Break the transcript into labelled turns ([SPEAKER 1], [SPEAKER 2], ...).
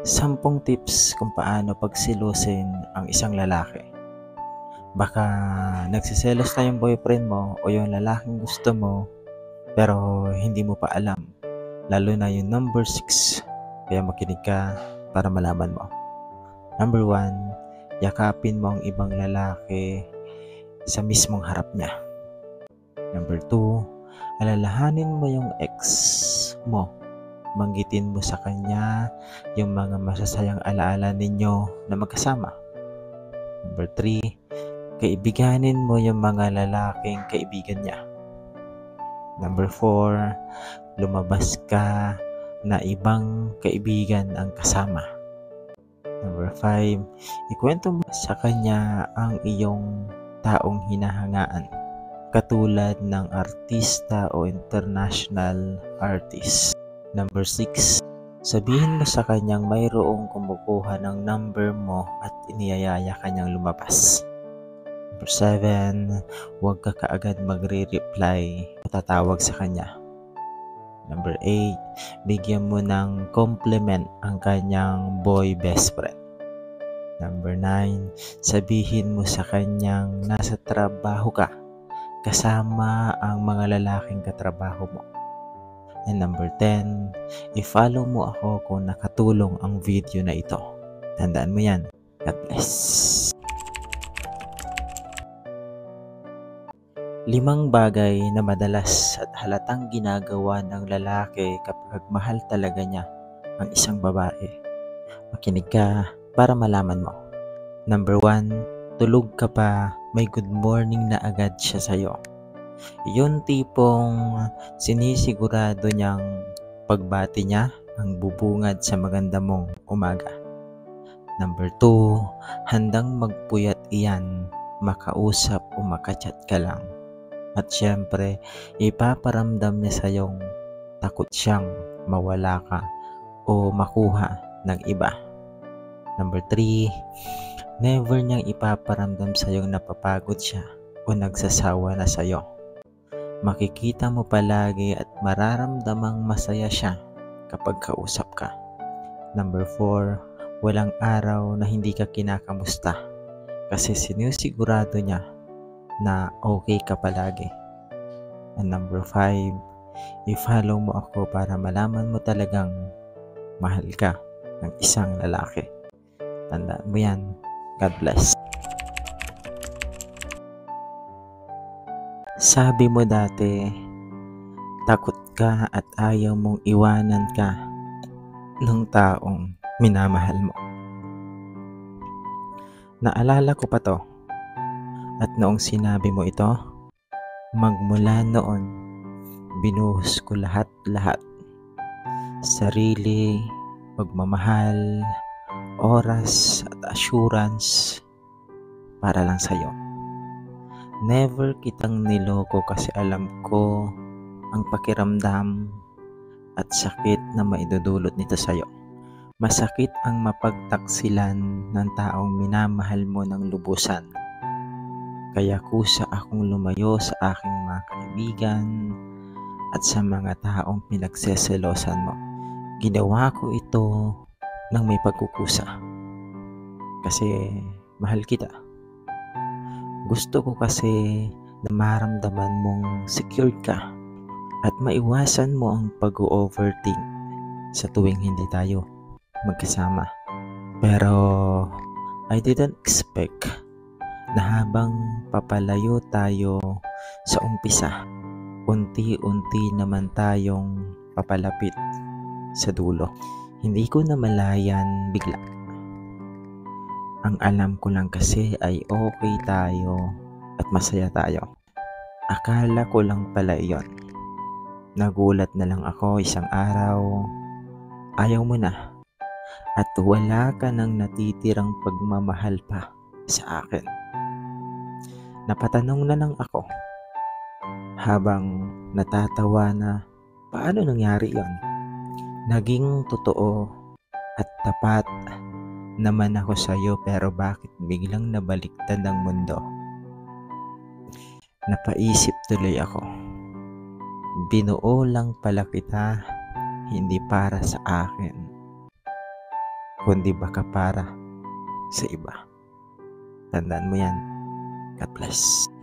[SPEAKER 1] 10 tips kung paano pagselosin ang isang lalaki. Baka nagsiselos na yung boyfriend mo o yung lalaking gusto mo pero hindi mo pa alam. Lalo na yung number 6. Kaya makinig ka para malaman mo. Number 1, yakapin mo ang ibang lalaki sa mismong harap niya. Number 2, alalahanin mo yung ex mo. Banggitin mo sa kanya yung mga masasayang alaala ninyo na magkasama. Number 3, kaibiganin mo yung mga lalaking kaibigan niya. Number 4, lumabas ka na ibang kaibigan ang kasama. Number 5, ikwento mo sa kanya ang iyong taong hinahangaan, katulad ng artista o international artist. Number 6, sabihin mo sa kanyang mayroong kumukuha ng number mo at iniyayaya kanyang lumabas. Number 7, huwag ka kaagad magre-reply o tatawag sa kanya. Number 8, bigyan mo ng compliment ang kanyang boy best friend. Number 9, sabihin mo sa kanyang nasa trabaho ka kasama ang mga lalaking katrabaho mo. And number 10, i-follow mo ako kung nakatulong ang video na ito. Tandaan mo yan. God bless. 5 bagay na madalas at halatang ginagawa ng lalaki kapag mahal talaga niya ang isang babae. Makinig ka para malaman mo. Number 1, tulog ka pa, may good morning na agad siya sa'yo. Yun tipong sinisigurado niyang pagbati niya ang bubungad sa maganda mong umaga. Number 2, handang magpuyat iyan, makausap o makachat ka lang. At syempre, ipaparamdam niya sa iyong takot siyang mawala ka o makuha ng iba. Number 3, never niyang ipaparamdam sa iyong napapagod siya o nagsasawa na sa iyo. Makikita mo palagi at mararamdamang masaya siya kapag kausap ka. Number 4, walang araw na hindi ka kinakamusta kasi sinisigurado niya na okay ka palagi. And number 5, i-follow mo ako para malaman mo talagang mahal ka ng isang lalaki. Tandaan mo yan. God bless. Sabi mo dati, takot ka at ayaw mong iwanan ka ng taong minamahal mo. Naalala ko pa to. At noong sinabi mo ito, magmula noon, binuhos ko lahat-lahat. Sarili, pagmamahal, oras at assurance para lang sa'yo. Never kitang niloko kasi alam ko ang pakiramdam at sakit na maidudulot nito sa'yo. Masakit ang mapagtaksilan ng taong minamahal mo ng lubusan. Kaya kusa akong lumayo sa aking mga kaibigan at sa mga taong pinagseselosan mo. Ginawa ko ito ng may pagkukusa. Kasi mahal kita. Gusto ko kasi na maramdaman mong secured ka at maiwasan mo ang pag-overthink sa tuwing hindi tayo magkasama. Pero I didn't expect na habang papalayo tayo sa umpisa, unti-unti naman tayong papalapit sa dulo. Hindi ko namalayan bigla. Ang alam ko lang kasi ay okay tayo at masaya tayo. Akala ko lang pala iyon. Nagulat na lang ako isang araw, ayaw mo na at wala ka nang natitirang pagmamahal pa sa akin. Napatanong na lang ako habang natatawa na paano nangyari yon. Naging totoo at tapat naman ako sa iyo pero bakit biglang nabaliktad ang mundo? Napaisip tuloy ako. Binuo lang pala kita, hindi para sa akin. kundi baka para sa iba. Tandaan mo yan. God bless.